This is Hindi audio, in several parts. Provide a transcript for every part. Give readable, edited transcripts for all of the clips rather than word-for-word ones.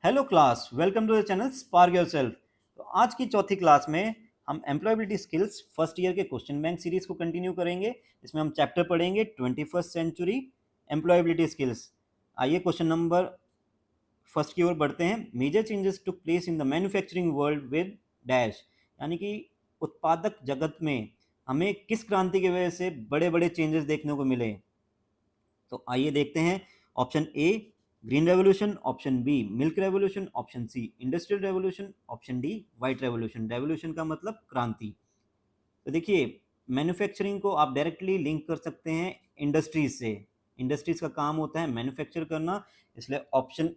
Hello class, welcome to the channel spark yourself. तो आज की चौथी क्लास में हम एम्प्लॉयबिलिटी स्किल्स फर्स्ट ईयर के क्वेश्चन बैंक सीरीज को कंटिन्यू करेंगे। इसमें हम चैप्टर पढ़ेंगे 21st सेंचुरी एम्प्लॉयबिलिटी स्किल्स। आइए क्वेश्चन नंबर फर्स्ट की ओर बढ़ते हैं। Major changes took place in the manufacturing world with dash, यानी कि उत्पादक जगत में हमें किस क्रांति की वजह से बड़े बड़े चेंजेस देखने को मिले। तो आइए देखते हैं। Option A green revolution, option B milk revolution, option C industrial revolution, option D white revolution. Revolution का मतलब क्रांति। तो देखिए, मैन्युफैक्चरिंग को आप डायरेक्टली लिंक कर सकते हैं इंडस्ट्रीज से। इंडस्ट्रीज का काम होता है मैन्युफैक्चर करना, इसलिए option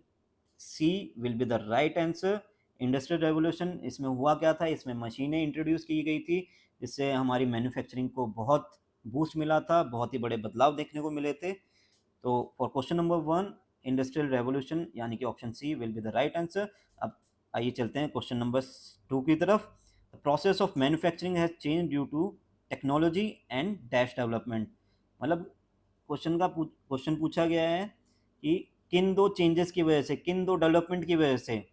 C will be the right answer. Industrial revolution, इसमें हुआ क्या था, इसमें मशीनें इंट्रोड्यूस की गई थी जिससे हमारी मैन्युफैक्चरिंग को बहुत बूस्ट मिला था, बहुत ही बड़े बदलाव देखने को मिले थे। तो for question number 1 industrial revolution यानी कि option C will be the right answer. अब आइए चलते हैं क्वेश्चन नंबर 2 की तरफ। The process of manufacturing has change due to technology and dash development. मतलब क्वेश्चन पूछा गया है कि किन दो चेंजेस की वजह से, किन दो डेवलपमेंट की वजह से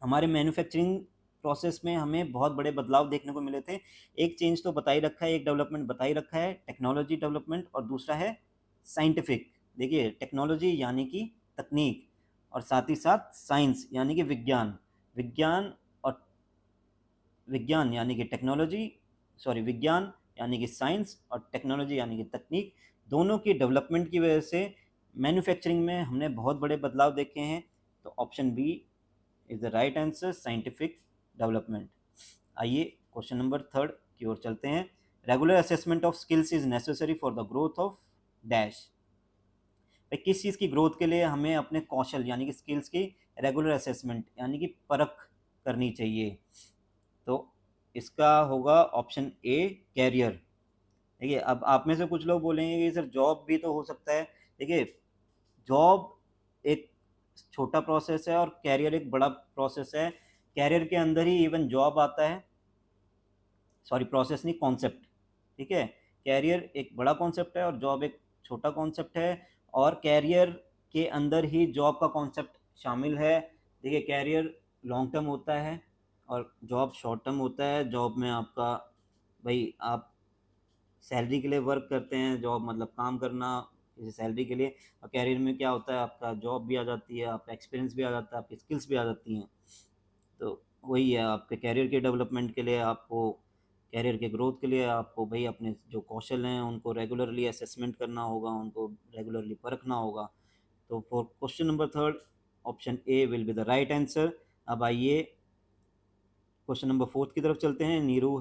हमारे मैन्युफैक्चरिंग प्रोसेस में हमें बहुत बड़े बदलाव देखने को मिले थे। एक चेंज तो बता ही रखा है, एक डेवलपमेंट बता ही रखा है, टेक्नोलॉजी डेवलपमेंट, और दूसरा है साइंटिफिक। देखिए, टेक्नोलॉजी यानी कि तकनीक, और साथ ही साथ साइंस यानी कि विज्ञान। विज्ञान और विज्ञान यानी कि टेक्नोलॉजी, सॉरी, विज्ञान यानी कि साइंस और टेक्नोलॉजी यानी कि तकनीक, दोनों की डेवलपमेंट की वजह से मैन्युफैक्चरिंग में हमने बहुत बड़े बदलाव देखे हैं। तो option B is the right answer, scientific development. आइए क्वेश्चन नंबर 3 की ओर चलते हैं। Regular assessment of skills is necessary for the growth of dash. किस चीज़ की ग्रोथ के लिए हमें अपने कौशल यानी कि स्किल्स की रेगुलर असेसमेंट यानी कि परख करनी चाहिए। तो इसका होगा ऑप्शन ए कैरियर। देखिए, अब आप में से कुछ लोग बोलेंगे कि सर जॉब भी तो हो सकता है। देखिए, जॉब एक छोटा प्रोसेस है और कैरियर एक बड़ा प्रोसेस है। कैरियर के अंदर ही इवन जॉब आता है, सॉरी प्रोसेस नहीं, कॉन्सेप्ट। ठीक है, कैरियर एक बड़ा कॉन्सेप्ट है और जॉब एक छोटा कॉन्सेप्ट है, और कैरियर के अंदर ही जॉब का कॉन्सेप्ट शामिल है। देखिए, कैरियर लॉन्ग टर्म होता है और जॉब शॉर्ट टर्म होता है। जॉब में आपका, भाई, आप सैलरी के लिए वर्क करते हैं, जॉब मतलब काम करना किसी सैलरी के लिए। और कैरियर में क्या होता है, आपका जॉब भी आ जाती है, आपका एक्सपीरियंस भी आ जाता है, आपकी स्किल्स भी आ जाती हैं। तो वही है, आपके कैरियर के डेवलपमेंट के लिए, आपको कैरियर के ग्रोथ के लिए आपको भाई अपने जो कौशल हैं उनको रेगुलरली असेसमेंट करना होगा, उनको रेगुलरली परखना होगा। तो for question number 3 option A will be the right answer. अब आइए क्वेश्चन नंबर 4 की तरफ चलते हैं। Neetu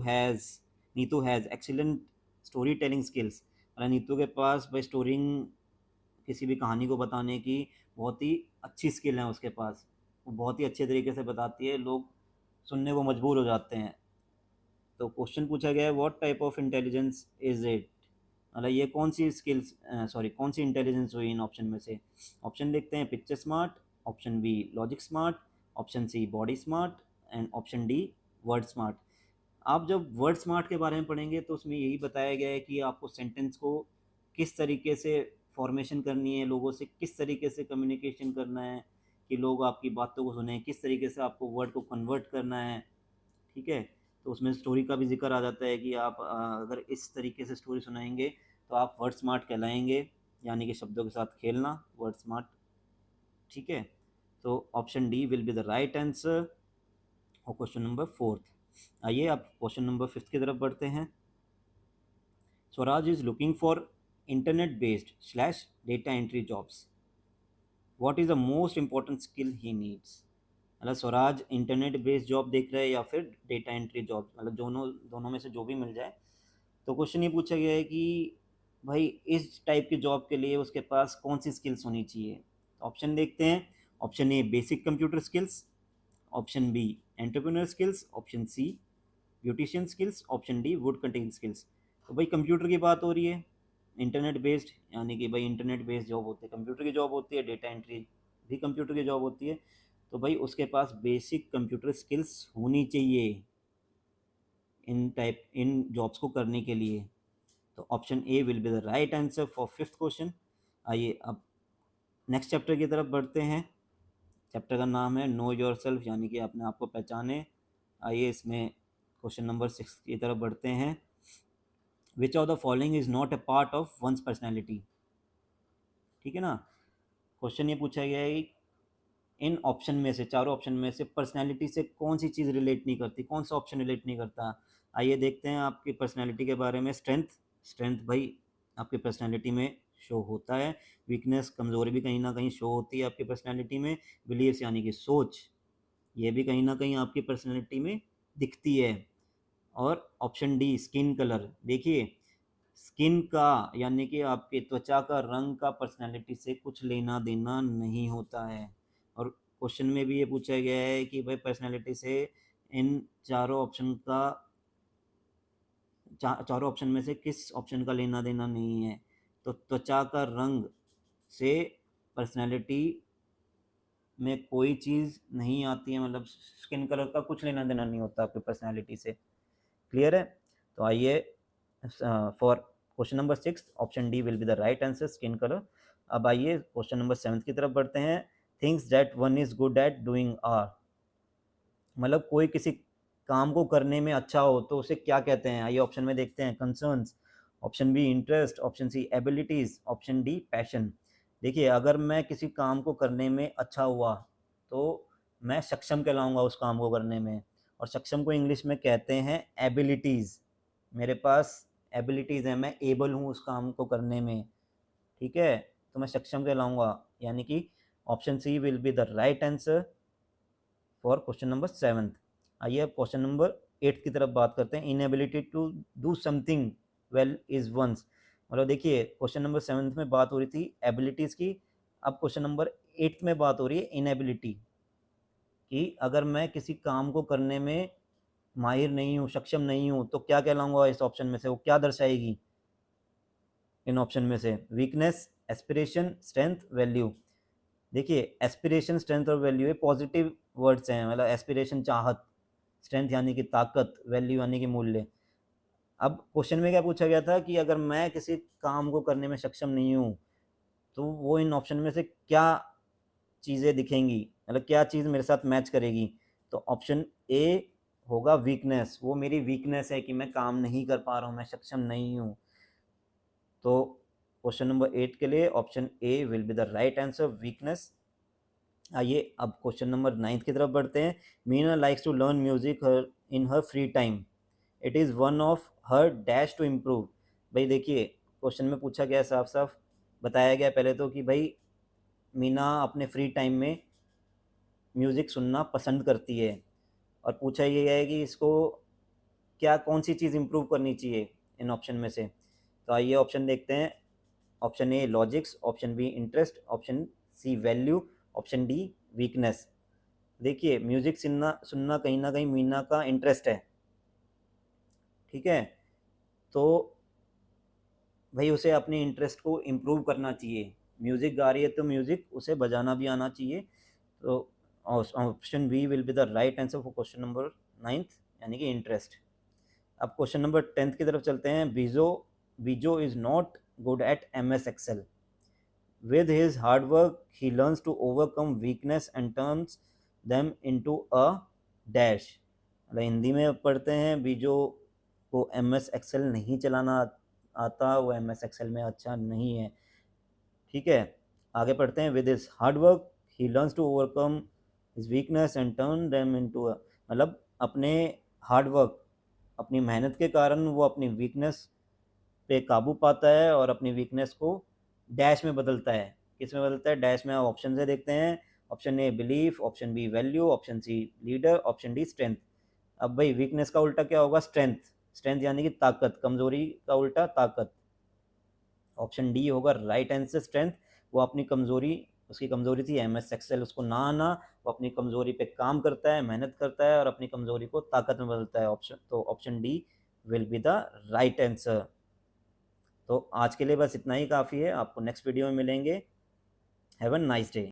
has excellent story telling skills. मतलब नीतू के पास भाई स्टोरिंग, किसी भी कहानी को बताने की बहुत ही अच्छी स्किल है उसके पास। वो बहुत ही अच्छे तरीके से बताती है, लोग सुनने को मजबूर हो जाते हैं। तो क्वेश्चन पूछा गया है what type of intelligence is it. मतलब ये कौन सी स्किल्स, सॉरी कौन सी इंटेलिजेंस हुई इन ऑप्शन में से। ऑप्शन देखते हैं। Picture smart, option B logic smart, option C body smart, and option D word smart. आप जब वर्ड स्मार्ट के बारे में पढ़ेंगे तो उसमें यही बताया गया है कि आपको सेंटेंस को किस तरीके से फॉर्मेशन करनी है, लोगों से किस तरीके से कम्युनिकेशन करना है कि लोग आपकी बातों को सुने, किस तरीके से आपको वर्ड को कन्वर्ट करना है। ठीक है, तो उसमें स्टोरी का भी जिक्र आ जाता है कि आप अगर इस तरीके से स्टोरी सुनाएंगे तो आप वर्ड स्मार्ट कहलाएंगे, यानी कि शब्दों के साथ खेलना, वर्ड स्मार्ट। ठीक है, तो option D will be the right answer और क्वेश्चन नंबर 4। आइए आप क्वेश्चन नंबर 5 की तरफ बढ़ते हैं। Swaraj is looking for internet based slash data entry jobs. What is the most important skill he needs. मतलब स्वराज इंटरनेट बेस्ड जॉब देख रहे हैं या फिर डेटा एंट्री जॉब, मतलब दोनों दोनों में से जो भी मिल जाए। तो क्वेश्चन ये पूछा गया है कि भाई इस टाइप की जॉब के लिए उसके पास कौन सी स्किल्स होनी चाहिए। ऑप्शन देखते हैं। Option A basic computer skills, option B entrepreneur skills, option C beautician skills, option D wood cutting skills. तो भाई कंप्यूटर की बात हो रही है, इंटरनेट बेस्ड, यानी कि भाई इंटरनेट बेस्ड जॉब होती है, कंप्यूटर की जॉब होती है, डेटा एंट्री भी कंप्यूटर की जॉब होती है। तो भाई उसके पास बेसिक कंप्यूटर स्किल्स होनी चाहिए इन जॉब्स को करने के लिए। तो option A will be the right answer for 5th question. आइए अब नेक्स्ट चैप्टर की तरफ बढ़ते हैं। चैप्टर का नाम है नो योरसेल्फ, यानी कि अपने आप को पहचाने। आइए इसमें क्वेश्चन नंबर 6 की तरफ बढ़ते हैं। Which of the following is not a part of one's personality. ठीक है ना, क्वेश्चन ये पूछा गया है इन ऑप्शन में से, चारों ऑप्शन में से पर्सनैलिटी से कौन सी चीज़ रिलेट नहीं करती, कौन सा ऑप्शन रिलेट नहीं करता। आइए देखते हैं आपकी पर्सनैलिटी के बारे में। स्ट्रेंथ भाई आपकी पर्सनैलिटी में शो होता है। वीकनेस, कमज़ोरी भी कहीं ना कहीं शो होती है आपकी पर्सनैलिटी में। बिलीव्स यानी कि सोच, ये भी कहीं ना कहीं आपकी पर्सनैलिटी में दिखती है। और ऑप्शन डी स्किन कलर, देखिए स्किन का यानी कि आपके त्वचा का रंग का पर्सनैलिटी से कुछ लेना देना नहीं होता है। और क्वेश्चन में भी ये पूछा गया है कि भाई पर्सनैलिटी से इन चारों ऑप्शन का चारों ऑप्शन में से किस ऑप्शन का लेना देना नहीं है। तो त्वचा का रंग से पर्सनैलिटी में कोई चीज़ नहीं आती है, मतलब स्किन कलर का कुछ लेना देना नहीं होता आपकी पर्सनैलिटी से। क्लियर है? तो आइए for question number 6 option D will be the right answer, skin colour. अब आइए क्वेश्चन नंबर 7 की तरफ बढ़ते हैं। Things that one is good at doing are, मतलब कोई किसी काम को करने में अच्छा हो तो उसे क्या कहते हैं। आइए ऑप्शन में देखते हैं। Concerns, option B interest, option C abilities, option D passion. देखिए अगर मैं किसी काम को करने में अच्छा हुआ तो मैं सक्षम कहलाऊंगा उस काम को करने में, और सक्षम को इंग्लिश में कहते हैं एबिलिटीज़। मेरे पास एबिलिटीज़ हैं, मैं एबल हूँ उस काम को करने में। ठीक है, तो मैं सक्षम कहलाऊंगा, यानी कि option C will be the right answer for question number 7। आइए अब क्वेश्चन नंबर 8 की तरफ बात करते हैं। Inability to do something well is one's, मतलब देखिए क्वेश्चन नंबर 7 में बात हो रही थी एबिलिटीज़ की, अब क्वेश्चन नंबर 8 में बात हो रही है इनएबिलिटी कि अगर मैं किसी काम को करने में माहिर नहीं हूँ, सक्षम नहीं हूँ, तो क्या कहलाऊंगा इस ऑप्शन में से, वो क्या दर्शाएगी इन ऑप्शन में से। Weakness, aspiration, strength, value. देखिए एस्पिरेशन, स्ट्रेंथ और वैल्यू ये पॉजिटिव वर्ड्स हैं, मतलब एस्पिरेशन चाहत, स्ट्रेंथ यानी कि ताकत, वैल्यू यानी कि मूल्य। अब क्वेश्चन में क्या पूछा गया था कि अगर मैं किसी काम को करने में सक्षम नहीं हूँ तो वो इन ऑप्शन में से क्या चीज़ें दिखेंगी, मतलब क्या चीज़ मेरे साथ मैच करेगी। तो ऑप्शन ए होगा वीकनेस, वो मेरी वीकनेस है कि मैं काम नहीं कर पा रहा हूँ, मैं सक्षम नहीं हूँ। तो क्वेश्चन नंबर 8 के लिए option A will be the right answer, weakness. आइए अब क्वेश्चन नंबर 9 की तरफ बढ़ते हैं। Meena likes to learn music in her free time, it is one of her dash to improve. भाई देखिए क्वेश्चन में पूछा गया, साफ साफ बताया गया पहले तो कि भाई मीना अपने फ्री टाइम में म्यूज़िक सुनना पसंद करती है, और पूछा ये गया है कि इसको क्या कौन सी चीज़ इम्प्रूव करनी चाहिए इन ऑप्शन में से। तो आइए ऑप्शन देखते हैं। Option A logics, option B interest, option C value, option D weakness. देखिए म्यूज़िक सुनना सुनना कहीं ना कहीं मीना का इंटरेस्ट है। ठीक है, तो भाई उसे अपने इंटरेस्ट को इम्प्रूव करना चाहिए। म्यूज़िक गा रही है तो म्यूज़िक उसे बजाना भी आना चाहिए। तो option B will be the right answer for question number 9th, यानी कि इंटरेस्ट। अब क्वेश्चन नंबर 10th की तरफ चलते हैं। बीजो बीजो is not good at MS Excel, with his hard work he learns to overcome weakness and turns them into a dash। मतलब हिंदी में पढ़ते हैं बीजो को MS Excel नहीं चलाना आता, वो MS Excel में अच्छा नहीं है। ठीक है, आगे पढ़ते हैं। With his hard work he learns to overcome his weakness and turn them into, मतलब अपने हार्ड वर्क, अपनी मेहनत के कारण वो अपनी वीकनेस पे काबू पाता है और अपनी वीकनेस को डैश में बदलता है। किस में बदलता है? डैश में। आप ऑप्शन से देखते हैं। Option A belief, option B value, option C leader, option D strength. अब भाई वीकनेस का उल्टा क्या होगा? स्ट्रेंथ। स्ट्रेंथ यानी कि ताकत, कमजोरी का उल्टा ताकत। ऑप्शन डी होगा राइट आंसर, स्ट्रेंथ। वो अपनी कमजोरी, उसकी कमजोरी थी MS Excel, उसको ना आना, वो अपनी कमजोरी पे काम करता है, मेहनत करता है और अपनी कमजोरी को ताकत में बदलता है। Option D will be the right answer. तो आज के लिए बस इतना ही काफ़ी है। आपको नेक्स्ट वीडियो में मिलेंगे। Have a nice day.